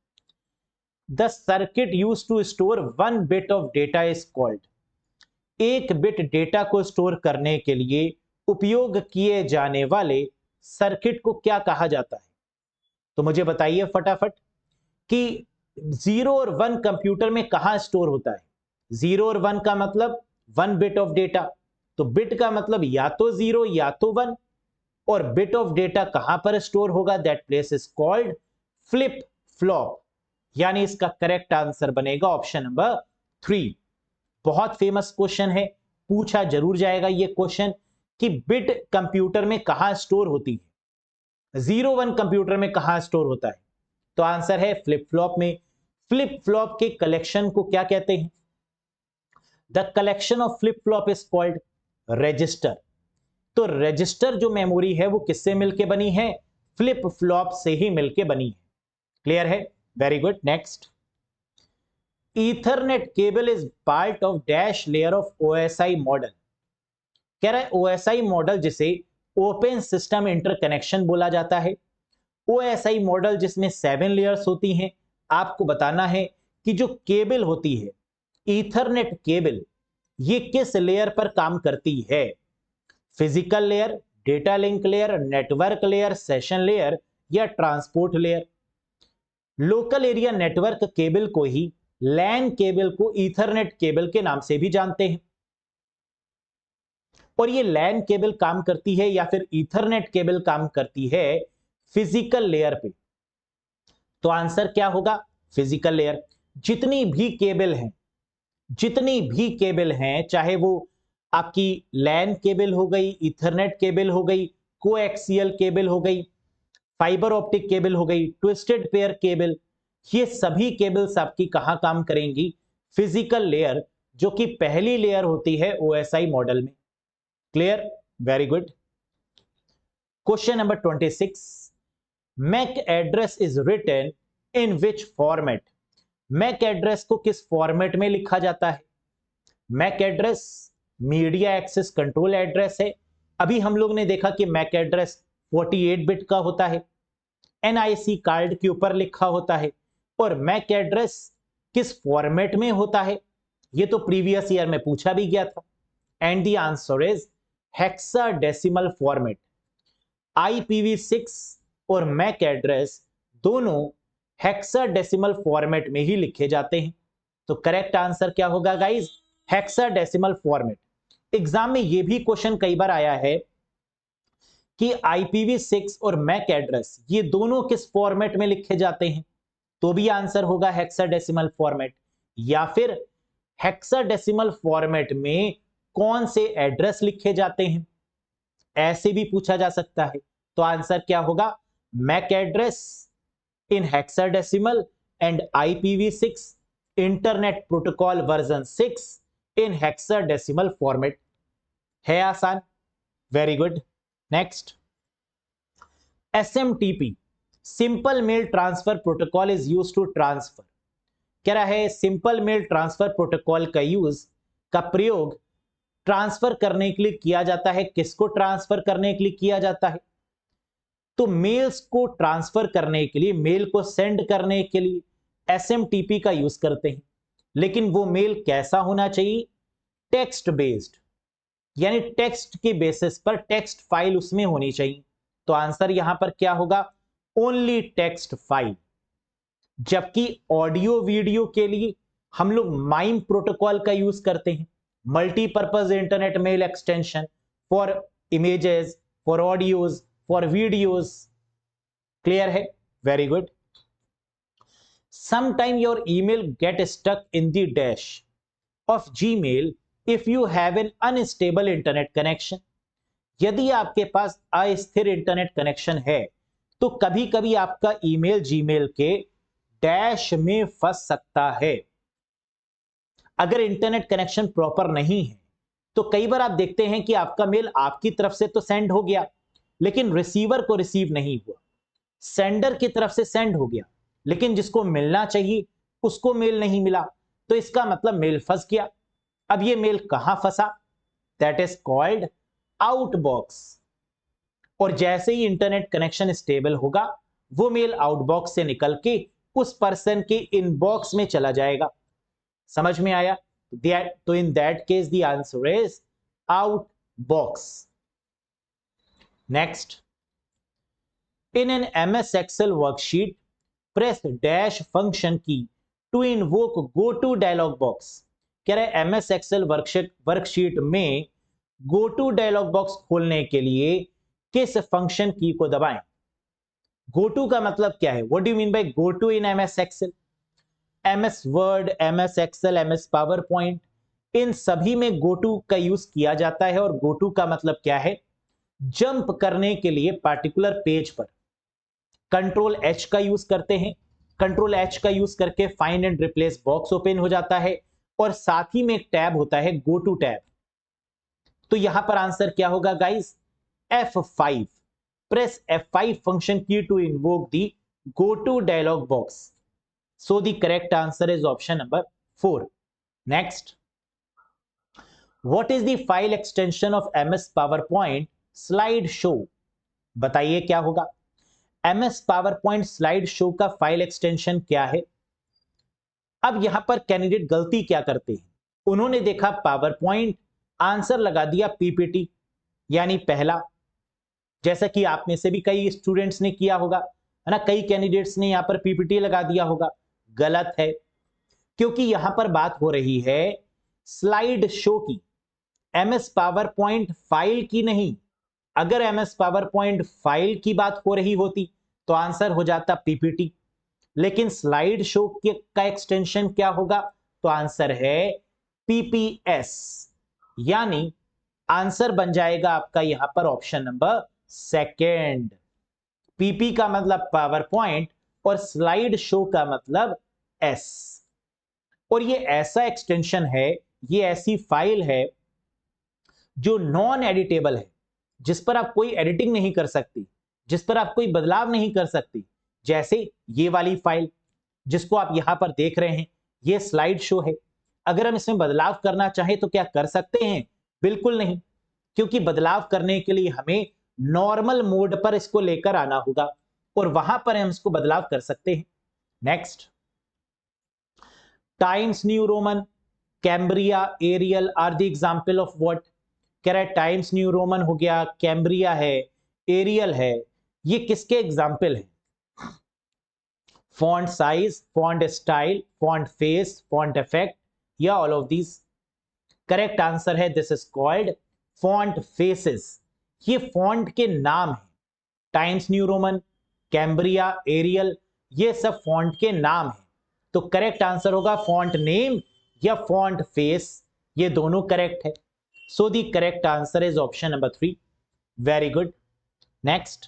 the circuit used to store 1 bit of data is called. एक बिट डेटा को स्टोर करने के लिए उपयोग किए जाने वाले सर्किट को क्या कहा जाता है? तो मुझे बताइए फटाफट कि 0 और 1 कंप्यूटर में कहां स्टोर होता है? 0 और 1 का मतलब 1 बिट ऑफ डेटा, तो बिट का मतलब या तो 0 या तो 1, और बिट ऑफ डेटा कहां पर स्टोर होगा? That place is called flip flop, यानी इसका करेक्ट आंसर बनेगा ऑप्शन नंबर 3। बहुत फेमस क्वेश्चन है, पूछा जरूर जाएगा ये क्वेश्चन कि बिट कंप्यूटर में कहां स्टोर होती है, 0-1 कंप्यूटर में कहां स्टोर होता है? तो आंसर है फ्लिप फ्लॉप में। फ्लिप फ्लॉप के कलेक्शन को क्या कहते हैं? The collection of flip flop is called register. तो रजिस्टर जो मेमोरी है वो किससे मिलके बनी है? फ्लिप फ्लॉप से ही मिलके बनी है। क्लियर है? Very good. Next, Ethernet cable is part of dash layer of OSI model. कह रहा है OSI मॉडल जिसे ओपन सिस्टम इंटरकनेक्शन बोला जाता है। OSI मॉडल जिसमें 7 लेयर्स होती हैं। आपको बताना है कि जो केबल होती है ईथरनेट केबल, ये किस लेयर पर काम करती है? Physical layer, data link layer, network layer, session layer या transport layer? Local area network cable को ही लैन केबल को ईथरनेट केबल के नाम से भी जानते हैं। और ये लैन केबल काम करती है या फिर ईथरनेट केबल काम करती है फिजिकल लेयर पे। तो आंसर क्या होगा? Physical layer. जितनी भी केबल हैं, चाहे वो आपकी लैन केबल हो गई, ईथरनेट केबल हो गई, कोएक्सियल केबल हो गई, फाइबर ऑप्टिक केबल हो गई, ट्विस्टेड पेयर केबल, ये सभी केबल्स आपकी कहां काम करेंगी? फिजिकल लेयर, जो कि पहली लेयर होती है OSI मॉडल में। Clear? Very good. Question number 26, MAC address is written in which format? MAC address को किस फॉर्मेट में लिखा जाता है? MAC address media access control address है। अभी हम लोग ने देखा कि मैक एड्रेस 48 बिट का होता है, NIC कार्ड के ऊपर लिखा होता है। और मैक एड्रेस किस फॉर्मेट में होता है? ये तो प्रीवियस ईयर में पूछा भी गया था। And the answer is hexadecimal format. IPv6 और मैक एड्रेस दोनों हेक्साडेसिमल फॉर्मेट में ही लिखे जाते हैं। तो करेक्ट आंसर क्या होगा गाइस? Hexadecimal format. एग्जाम में ये भी क्वेश्चन कई बार आया है कि IPv6 और मैक एड्रेस ये दोनों किस फॉर्मेट में लिखे जाते हैं? तो भी आंसर होगा हेक्साडेसिमल फॉर्मेट। या फिर हेक्साडेसिमल फॉर्मेट में कौन से एड्रेस लिखे जाते हैं, ऐसे भी पूछा जा सकता है। तो आंसर क्या होगा? MAC address in hexadecimal and IPv6 internet protocol version 6 in hexadecimal format. है आसान। Very good. Next, SMTP simple mail transfer protocol is used to transfer. कह रहा है सिंपल मेल ट्रांसफर प्रोटोकॉल का प्रयोग ट्रांसफर करने के लिए किया जाता है। किसको ट्रांसफर करने के लिए किया जाता है? तो मेल्स को ट्रांसफर करने के लिए, मेल को सेंड करने के लिए SMTP का यूज करते हैं। लेकिन वो मेल कैसा होना चाहिए? Text based. यानी टेक्स्ट के बेसिस पर टेक्स्ट फाइल उसमें होनी चाहिए। तो आंसर यहां पर क्या होगा, ओनली टेक्स्ट फाइल। जबकि ऑडियो वीडियो के लिए हम लोग माइम प्रोटोकॉल का यूज करते हैं, multipurpose internet mail extension for images, for audios, for videos. Clear है? Very good. Sometime your email get stuck in the dash of Gmail if you have an unstable internet connection। यदि आपके पास अस्थिर internet connection है तो कभी कभी आपका email Gmail के डैश में फंस सकता है। अगर इंटरनेट कनेक्शन प्रॉपर नहीं है तो कई बार आप देखते हैं कि आपका मेल आपकी तरफ से तो सेंड हो गया लेकिन रिसीवर को रिसीव नहीं हुआ, सेंडर की तरफ से सेंड हो गया लेकिन जिसको मिलना चाहिए उसको मेल नहीं मिला, तो इसका मतलब मेल फंस गया। अब ये मेल कहां फंसा? That is called outbox. और जैसे ही इंटरनेट कनेक्शन स्टेबल होगा वो मेल आउटबॉक्स से निकल के उस पर्सन के इनबॉक्स में चला जाएगा। समझ में आया? तो in that case the answer is outbox. Next, in an MS Excel worksheet press dash function key to invoke go to dialog box. कह रहे MS Excel वर्कशीट में गो टू डायलॉग बॉक्स खोलने के लिए किस फंक्शन की को दबाएं? गो टू का मतलब क्या है? What do you mean by go to in MS Excel? MS Word, MS Excel, MS PowerPoint, इन सभी में गो टू का यूज किया जाता है। और गो टू का मतलब क्या है? जंप करने के लिए पार्टिकुलर पेज पर कंट्रोल H का यूज करते हैं। कंट्रोल H का यूज करके find and replace box open हो जाता है और साथ ही में एक टैब होता है गो टू टैब। तो यहां पर आंसर क्या होगा guys? F5। Press F5 function key to invoke the go to dialog box. So the correct answer is option number 4। Next, what is the file extension of MS PowerPoint slide show? बताइए क्या होगा? MS PowerPoint slide show का file extension क्या है? अब यहां पर candidate गलती क्या करते हैं? उन्होंने देखा पावर पॉइंट, आंसर लगा दिया PPT यानी पहला, जैसा कि आप में से भी कई स्टूडेंट्स ने किया होगा, है ना। कई कैंडिडेट्स ने यहां पर PPT लगा दिया होगा। गलत है, क्योंकि यहां पर बात हो रही है स्लाइड शो की, MS PowerPoint फाइल की नहीं। अगर MS PowerPoint फाइल की बात हो रही होती तो आंसर हो जाता PPT, लेकिन स्लाइड शो का एक्सटेंशन क्या होगा? तो आंसर है PPS, यानी आंसर बन जाएगा आपका यहां पर ऑप्शन नंबर 2। PP का मतलब पावर पॉइंट और स्लाइड शो का मतलब S। और ये ऐसा एक्सटेंशन है, ये ऐसी फाइल है जो नॉन एडिटेबल है, जिस पर आप कोई एडिटिंग नहीं कर सकती, जिस पर आप कोई बदलाव नहीं कर सकती। जैसे ये वाली फाइल जिसको आप यहां पर देख रहे हैं, ये स्लाइड शो है। अगर हम इसमें बदलाव करना चाहें तो क्या कर सकते हैं? बिल्कुल नहीं, क्योंकि बदलाव करने के लिए हमें नॉर्मल मोड पर इसको लेकर आना होगा और वहां पर हम इसको बदलाव कर सकते हैं। Next, Times New Roman, Cambria, Arial are the example of what? कह रहा है टाइम्स न्यू रोमन हो गया, कैम्ब्रिया है, एरियल है, ये किसके एग्जाम्पल है? Font size, font style, font face, font effect, या all of these? Correct answer है this is called font faces. ये फॉन्ट के नाम है। Times New Roman, Cambria, Arial, ये सब फॉन्ट के नाम है। तो करेक्ट आंसर होगा फॉन्ट नेम या फॉन्ट फेस, ये दोनों करेक्ट है। So the correct answer is option number 3। Very good. Next,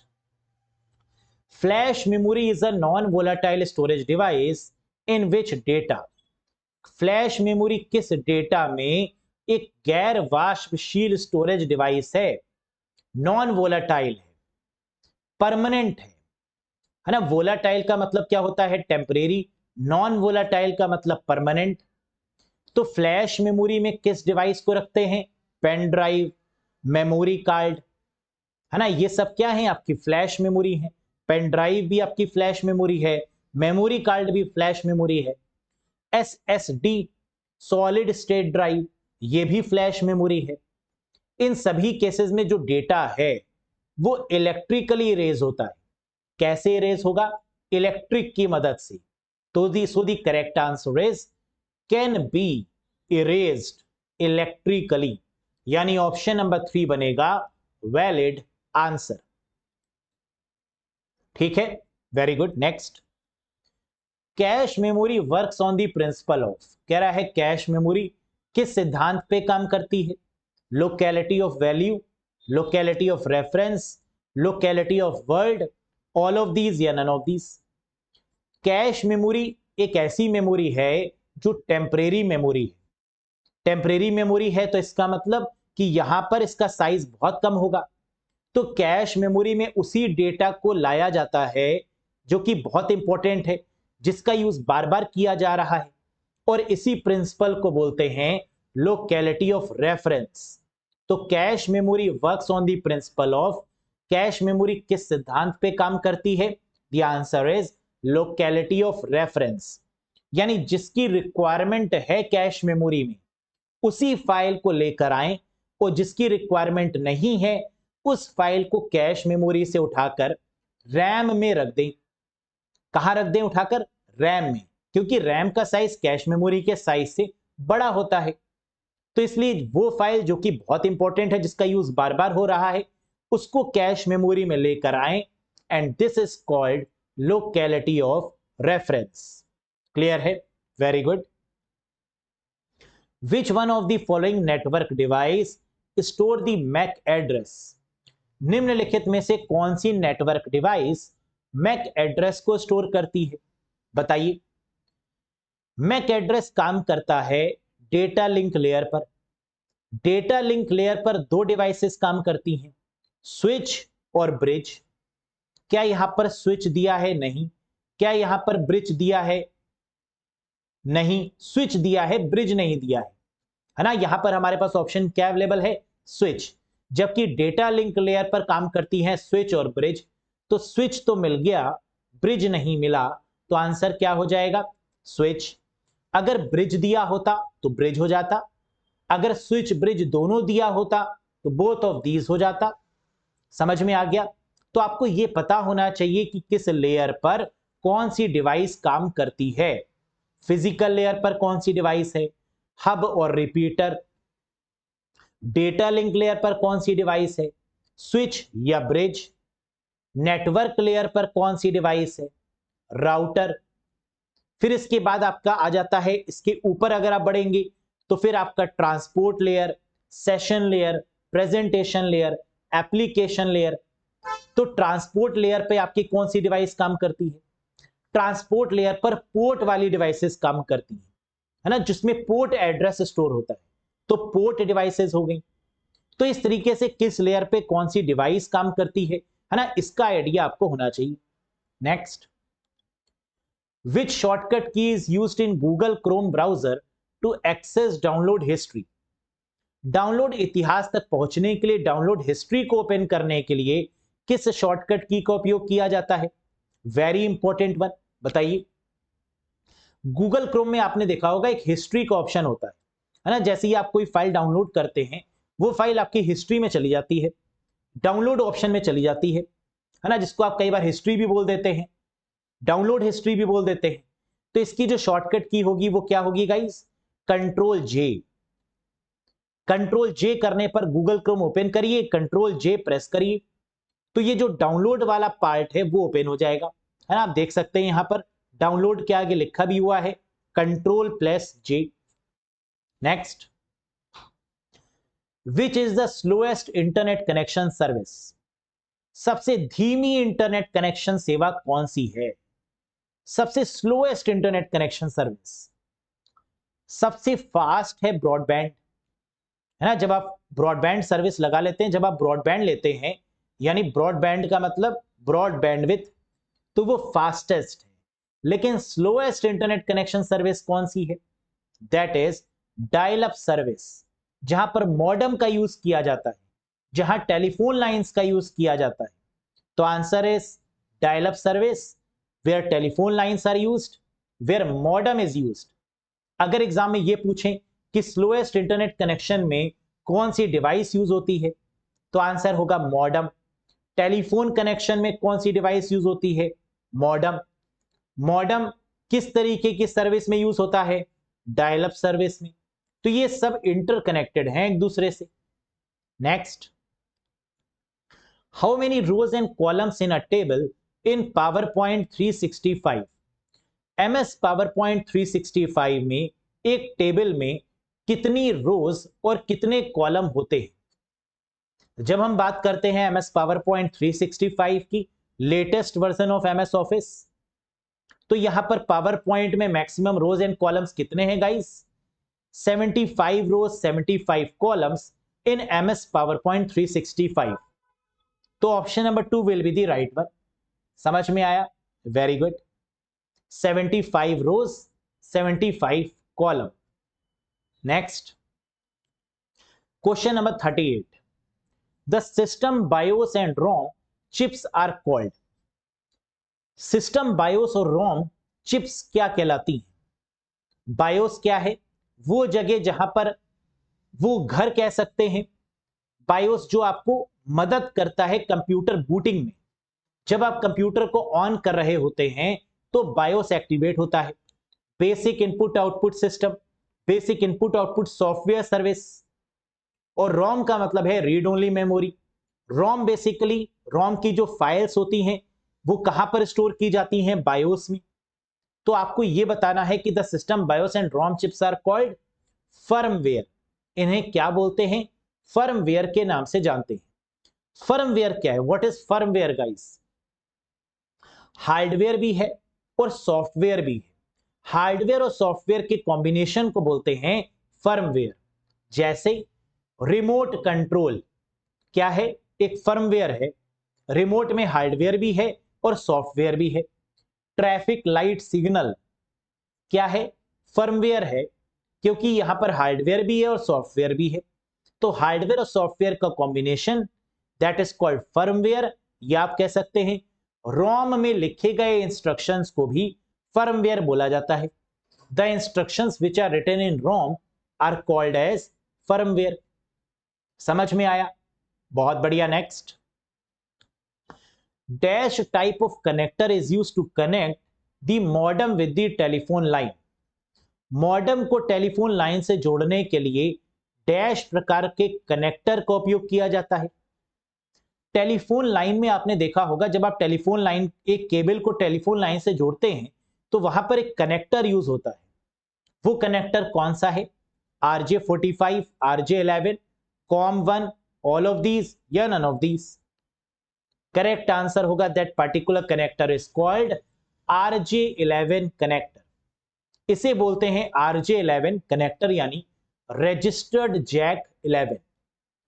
flash memory is a non volatile storage device in which data? Flash memory किस डेटा में एक गैर वाष्पशील स्टोरेज डिवाइस है? नॉन वोलेटाइल है, परमानेंट है ना। वोलेटाइल का मतलब क्या होता है? टेम्परेरी। नॉन वोलेटाइल का मतलब परमानेंट। तो फ्लैश मेमोरी में किस डिवाइस को रखते हैं? पेन ड्राइव, मेमोरी कार्ड, है ना। ये सब क्या है? आपकी फ्लैश मेमोरी है। पेन ड्राइव भी आपकी फ्लैश मेमोरी है, मेमोरी कार्ड भी फ्लैश मेमोरी है। SSD, सॉलिड स्टेट ड्राइव, ये भी फ्लैश मेमोरी है। इन सभी केसेस में जो डेटा है वो इलेक्ट्रिकली इरेज होता है। कैसे इरेज होगा? इलेक्ट्रिक की मदद से। तो the correct answer is can be erased electrically, यानी ऑप्शन नंबर 3 बनेगा वैलिड आंसर। ठीक है, very good. Next, cache memory works on the principle of, कह रहा है कैश मेमोरी किस सिद्धांत पे काम करती है? Locality of value, locality of reference, locality of word, all of these या none of these. Cache memory एक ऐसी मेमोरी है जो टेम्परेरी मेमोरी है। टेम्परेरी मेमोरी है तो इसका मतलब कि यहां पर इसका साइज बहुत कम होगा। तो कैश मेमोरी में उसी डेटा को लाया जाता है जो कि बहुत इंपॉर्टेंट है, जिसका यूज बार बार किया जा रहा है, और इसी प्रिंसिपल को बोलते हैं लोकेलिटी ऑफ रेफरेंस। तो cache memory works on the principle of, cache memory किस सिद्धांत पे काम करती है? The answer is locality of reference, यानी जिसकी रिक्वायरमेंट है कैश मेमोरी में उसी फाइल को लेकर आए, और जिसकी रिक्वायरमेंट नहीं है उस फाइल को कैश मेमोरी से उठाकर रैम में रख दें। कहां रख दें उठाकर? रैम में, क्योंकि रैम का साइज कैश मेमोरी के साइज से बड़ा होता है। तो इसलिए वो फाइल जो कि बहुत इंपॉर्टेंट है, जिसका यूज बार बार हो रहा है, उसको कैश मेमोरी में लेकर आए, and this is called locality of reference. Clear है? Very good. Which one of the following network device store the MAC address? निम्नलिखित में से कौन सी नेटवर्क डिवाइस मैक एड्रेस को स्टोर करती है? बताइए। मैक एड्रेस काम करता है डेटा लिंक लेयर पर। डेटा लिंक लेयर पर दो डिवाइसेस काम करती हैं, स्विच और ब्रिज। क्या यहां पर स्विच दिया है? नहीं। क्या यहां पर ब्रिज दिया है? नहीं। स्विच दिया है, ब्रिज नहीं दिया है ना। यहां पर हमारे पास ऑप्शन क्या अवेलेबल है? स्विच। जबकि डेटा लिंक लेयर पर काम करती हैं स्विच और ब्रिज। तो स्विच तो मिल गया, ब्रिज नहीं मिला, तो आंसर क्या हो जाएगा? स्विच। अगर ब्रिज दिया होता तो ब्रिज हो जाता, अगर स्विच ब्रिज दोनों दिया होता तो बोथ ऑफ दीज हो जाता। समझ में आ गया? तो आपको यह पता होना चाहिए कि किस लेयर पर कौन सी डिवाइस काम करती है। फिजिकल लेयर पर कौन सी डिवाइस है? हब और रिपीटर। डेटा लिंक लेयर पर कौन सी डिवाइस है? स्विच या ब्रिज। नेटवर्क लेयर पर कौन सी डिवाइस है? राउटर। फिर इसके बाद आपका आ जाता है, इसके ऊपर अगर आप बढ़ेंगे तो फिर आपका transport layer, session layer, presentation layer, application layer. तो ट्रांसपोर्ट लेयर पे आपकी कौन सी डिवाइस काम करती है? ट्रांसपोर्ट लेयर पर पोर्ट वाली डिवाइसेस काम करती है ना, जिसमें पोर्ट एड्रेस स्टोर होता है, तो पोर्ट डिवाइसेस हो गई। तो इस तरीके से किस लेयर पे कौन सी डिवाइस काम करती है ना, इसका आइडिया आपको होना चाहिए। Next, which shortcut key is used in Google Chrome browser to access download history? Download इतिहास तक पहुंचने के लिए, डाउनलोड हिस्ट्री को ओपन करने के लिए किस शॉर्टकट की का उपयोग किया जाता है? वेरी इंपॉर्टेंट वन, बताइए। गूगल क्रोम में आपने देखा होगा एक हिस्ट्री का ऑप्शन होता है ना। जैसे ही आप कोई फाइल डाउनलोड करते हैं, वो फाइल आपकी हिस्ट्री में चली जाती है, डाउनलोड ऑप्शन में चली जाती है ना, जिसको आप कई बार हिस्ट्री भी बोल देते हैं, डाउनलोड हिस्ट्री भी बोल देते हैं। तो इसकी जो शॉर्टकट की होगी वो क्या होगी गाइस? कंट्रोल जे। कंट्रोल जे करने पर गूगल क्रोम ओपन करिए, कंट्रोल जे प्रेस करिए, तो ये जो डाउनलोड वाला पार्ट है वो ओपन हो जाएगा, है ना। आप देख सकते हैं यहां पर डाउनलोड के आगे लिखा भी हुआ है control plus J. Next, which is the slowest internet connection service? सबसे धीमी इंटरनेट कनेक्शन सेवा कौन सी है? सबसे स्लोएस्ट इंटरनेट कनेक्शन सर्विस। सबसे फास्ट है ब्रॉडबैंड, है ना। जब आप ब्रॉडबैंड सर्विस लगा लेते हैं, जब आप ब्रॉडबैंड लेते हैं, यानी ब्रॉडबैंड का मतलब ब्रॉड बैंडविड्थ, तो वो फास्टेस्ट है। लेकिन स्लोएस्ट इंटरनेट कनेक्शन सर्विस कौन सी है? That is dial up service, जहां पर मॉडेम का यूज किया जाता है, जहां टेलीफोन लाइंस का यूज किया जाता है। तो answer is dial up service, where telephone lines are used, where modem is used. अगर एग्जाम में ये पूछें कि स्लोएस्ट इंटरनेट कनेक्शन में कौन सी डिवाइस यूज होती है? तो आंसर होगा मॉडेम। टेलीफोन कनेक्शन में कौन सी डिवाइस यूज होती है? मॉडेम। मॉडेम किस तरीके की सर्विस में यूज होता है? डायल अप सर्विस में। तो ये सब इंटरकनेक्टेड हैं एक दूसरे से। Next, how many rows and columns in a table in PowerPoint 365? MS PowerPoint 365 में एक टेबल में कितनी रोज और कितने कॉलम होते हैं? जब हम बात करते हैं MS पावरपॉइंट 365 की, latest version of MS Office, तो यहां पर पावर पॉइंट में मैक्सिमम रोज एंड कॉलम्स कितने हैं guys? 75 rows 75 columns in MS PowerPoint 365। तो option number 2 will be the right one. समझ में आया? Very good. 75 rows 75 column. Next, question number 38, the system BIOS and ROM chips are called. System BIOS और ROM chips क्या कहलाती हैं? BIOS क्या है? वो जगह जहां पर, वो घर कह सकते हैं। बायोस जो आपको मदद करता है कंप्यूटर बूटिंग में। जब आप कंप्यूटर को ऑन कर रहे होते हैं तो बायोस एक्टिवेट होता है। Basic input output system, basic input output software service. और रोम का मतलब है रीड ओनली मेमोरी। रोम बेसिकली, रोम की जो फाइल्स होती हैं वो कहां पर स्टोर की जाती हैं? बायोस में। तो आपको यह बताना है कि the system BIOS and ROM chips are called firmware. इन्हें क्या बोलते हैं? फर्मवेयर के नाम से जानते हैं। फर्मवेयर क्या है? What is firmware guys? Hardware भी है और सॉफ्टवेयर भी है। हार्डवेयर और सॉफ्टवेयर के कॉम्बिनेशन को बोलते हैं फर्मवेयर। जैसे रिमोट कंट्रोल क्या है? एक फर्मवेयर है। रिमोट में हार्डवेयर भी है और सॉफ्टवेयर भी है। ट्रैफिक लाइट सिग्नल क्या है? फर्मवेयर है, क्योंकि यहां पर हार्डवेयर भी है और सॉफ्टवेयर भी है। तो हार्डवेयर और सॉफ्टवेयर का combination that is called firmware, या आप कह सकते हैं रोम में लिखे गए इंस्ट्रक्शंस को भी फर्मवेयर बोला जाता है। The instructions which are written in ROM are called as firmware. समझ में आया? बहुत बढ़िया। Next, dash type of connector is used to connect the modem with the telephone line. Modem को टेलीफोन लाइन से जोड़ने के लिए डैश प्रकार के कनेक्टर का उपयोग किया जाता है। टेलीफोन लाइन में आपने देखा होगा, जब आप टेलीफोन लाइन, एक केबल को टेलीफोन लाइन से जोड़ते हैं तो वहां पर एक कनेक्टर यूज होता है। वो कनेक्टर कौन सा है? RJ45, RJ11, COM1, all of these या none of these? Correct answer होगा that particular connector is called RJ11 connector. इसे बोलते हैं RJ11 कनेक्टर, यानी रजिस्टर्ड जैक 11।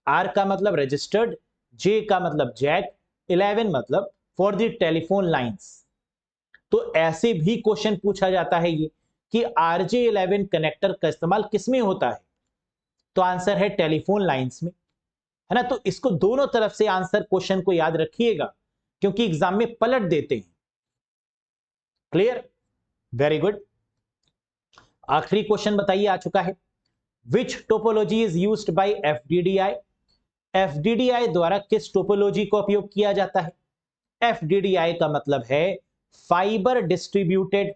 R का मतलब रजिस्टर्ड, J का मतलब जैक, 11 मतलब फॉर द टेलीफोन लाइंस। तो ऐसे भी क्वेश्चन पूछा जाता है ये कि RJ11 कनेक्टर का इस्तेमाल किसमें होता है? तो आंसर है टेलीफोन लाइंस में, है ना। तो इसको दोनों तरफ से आंसर क्वेश्चन को याद रखिएगा, क्योंकि एग्जाम में पलट देते हैं। क्लियर? Very good. आखिरी क्वेश्चन बताइए, आ चुका है। Which topology is used by FDDI? FDDI द्वारा किस टोपोलॉजी का उपयोग किया जाता है? FDDI का मतलब है फाइबर डिस्ट्रीब्यूटेड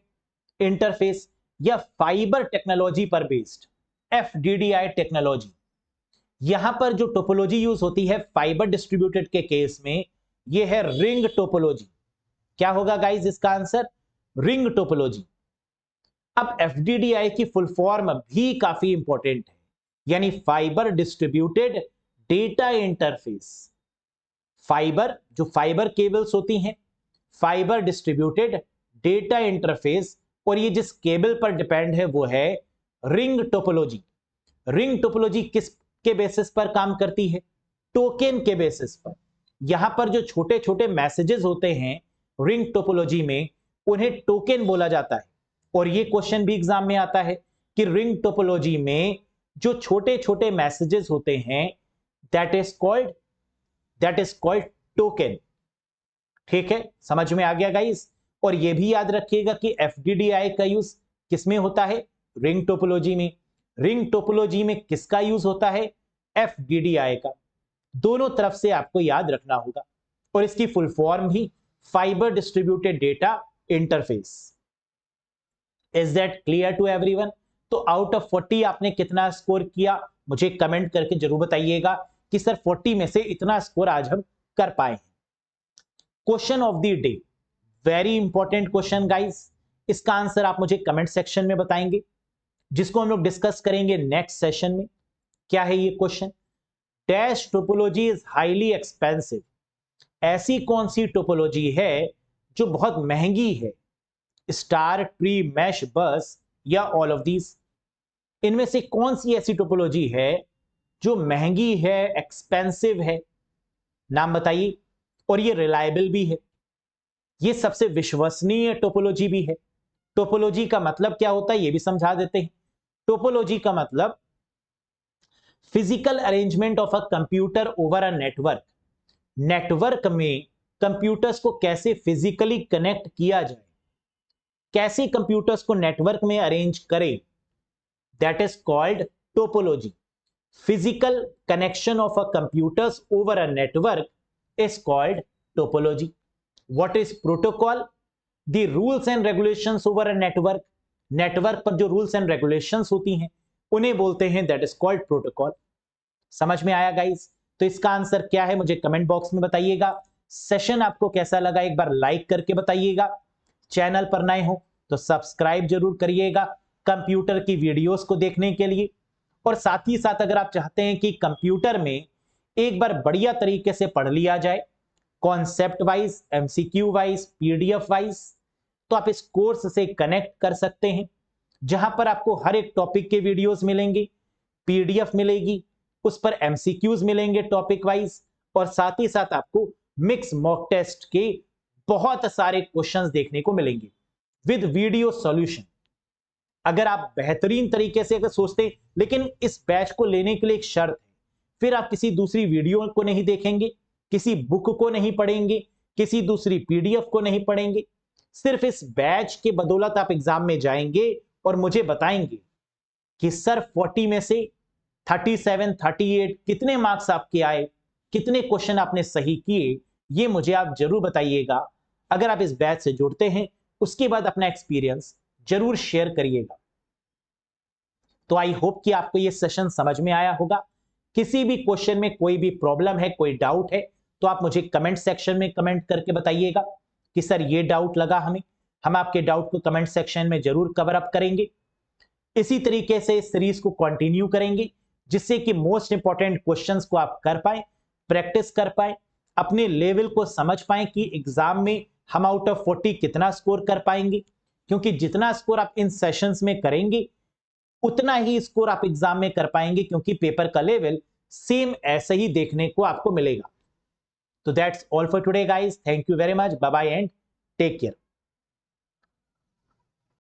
इंटरफेस या फाइबर टेक्नोलॉजी पर बेस्ड FDDI टेक्नोलॉजी। यहां पर जो टोपोलॉजी यूज होती है फाइबर डिस्ट्रीब्यूटेड के केस में, यह है रिंग टोपोलॉजी। क्या होगा गाइस इसका आंसर? Ring topology. अब FDDI की फुल फॉर्म भी काफी इंपॉर्टेंट है, यानी fibre distributed data interface. Fibre, जो फाइबर केबल्स होती हैं, फाइबर डिस्ट्रीब्यूटेड डेटा इंटरफेस, और ये जिस केबल पर डिपेंड है वो है रिंग टोपोलॉजी। रिंग टोपोलॉजी किस के बेसिस पर काम करती है? टोकन के बेसिस पर। यहां पर जो छोटे छोटे मैसेजेस होते हैं रिंग टोपोलॉजी में, उन्हें टोकन बोला जाता है। और ये क्वेश्चन भी एग्जाम में आता है कि रिंग टोपोलॉजी में जो छोटे छोटे मैसेजेस होते हैं दैट इज कॉल्ड टोकन। ठीक है, समझ में आ गया गाइस? और ये भी याद रखिएगा कि FDDI का यूज किसमें होता है? रिंग टोपोलॉजी में। रिंग टोपोलॉजी में किसका यूज होता है? FDD आएगा। दोनों तरफ से आपको याद रखना होगा, और इसकी फुल फॉर्म भी fibre distributed data interface. Is that clear to everyone? तो आउट ऑफ 40 आपने कितना स्कोर किया, मुझे कमेंट करके जरूर बताइएगा कि सर 40 में से इतना स्कोर आज हम कर पाए। Question of the day, very important question guys. इसका आंसर आप मुझे कमेंट सेक्शन में बताएंगे, जिसको हम लोग डिस्कस करेंगे नेक्स्ट सेशन में। क्या है ये question? Dash topology is highly expensive. ऐसी कौन सी टोपोलॉजी है जो बहुत महंगी है? स्टार, ट्री, मैश, बस या ऑल ऑफ दीज? इनमें से कौन सी ऐसी टोपोलॉजी है जो महंगी है, एक्सपेंसिव है? नाम बताइए। और ये रिलायबल भी है, ये सबसे विश्वसनीय टोपोलॉजी भी है। टोपोलॉजी का मतलब क्या होता है ये भी समझा देते हैं। टोपोलॉजी का मतलब physical arrangement of a computer over a network. Network में कंप्यूटर्स को कैसे फिजिकली कनेक्ट किया जाए, कैसे कंप्यूटर्स को नेटवर्क में अरेंज करें, that is called topology. Physical connection of a computers over a network is called topology. What is protocol? The rules and regulations over a network. Network पर जो rules and regulations होती हैं उन्हें बोलते हैं, that is called protocol. समझ में आया गाइस? तो इसका आंसर क्या है मुझे कमेंट बॉक्स में बताइएगा। सेशन आपको कैसा लगा एक बार लाइक करके बताइएगा। चैनल पर नए हो तो सब्सक्राइब जरूर करिएगा कंप्यूटर की वीडियोस को देखने के लिए। और साथ ही साथ अगर आप चाहते हैं कि कंप्यूटर में एक बार बढ़िया तरीके से पढ़ लिया जाए, concept wise, MCQ wise, PDF wise, तो आप इस कोर्स से कनेक्ट कर सकते हैं, जहां पर आपको हर एक टॉपिक के वीडियोस मिलेंगे, पीडीएफ मिलेगी, उस पर एमसीक्यूज मिलेंगे टॉपिक वाइज, और साथ ही साथ आपको मिक्स मॉक टेस्ट के बहुत सारे क्वेश्चंस देखने को मिलेंगे विद वीडियो सॉल्यूशन। अगर आप बेहतरीन तरीके से अगर सोचते, लेकिन इस बैच को लेने के लिए एक शर्त है, फिर आप किसी दूसरी वीडियो को नहीं देखेंगे, किसी बुक को नहीं पढ़ेंगे, किसी दूसरी पीडीएफ को नहीं पढ़ेंगे। सिर्फ इस बैच के बदौलत आप एग्जाम में जाएंगे और मुझे बताएंगे कि सर 40 में से 37, 38 कितने मार्क्स आपके आए, कितने क्वेश्चन आपने सही किए, ये मुझे आप जरूर बताइएगा। अगर आप इस बैच से जुड़ते हैं उसके बाद अपना एक्सपीरियंस जरूर शेयर करिएगा। तो आई होप कि आपको ये सेशन समझ में आया होगा। किसी भी क्वेश्चन में कोई भी प्रॉब्लम है, कोई डाउट है, तो आप मुझे कमेंट सेक्शन में कमेंट करके बताइएगा कि सर ये डाउट लगा हमें। हम आपके डाउट को कमेंट सेक्शन में जरूर कवर अप करेंगे। इसी तरीके से इस सीरीज को कंटिन्यू करेंगे, जिससे कि मोस्ट इंपॉर्टेंट क्वेश्चंस को आप कर पाए, प्रैक्टिस कर पाए, अपने लेवल को समझ पाए कि एग्जाम में हम आउट ऑफ 40 कितना स्कोर कर पाएंगे। क्योंकि जितना स्कोर आप इन सेशंस में करेंगे उतना ही स्कोर आप एग्जाम में कर पाएंगे, क्योंकि पेपर का लेवल सेम ऐसे ही देखने को आपको मिलेगा। तो that's all for today guys, thank you very much, bye bye and take care.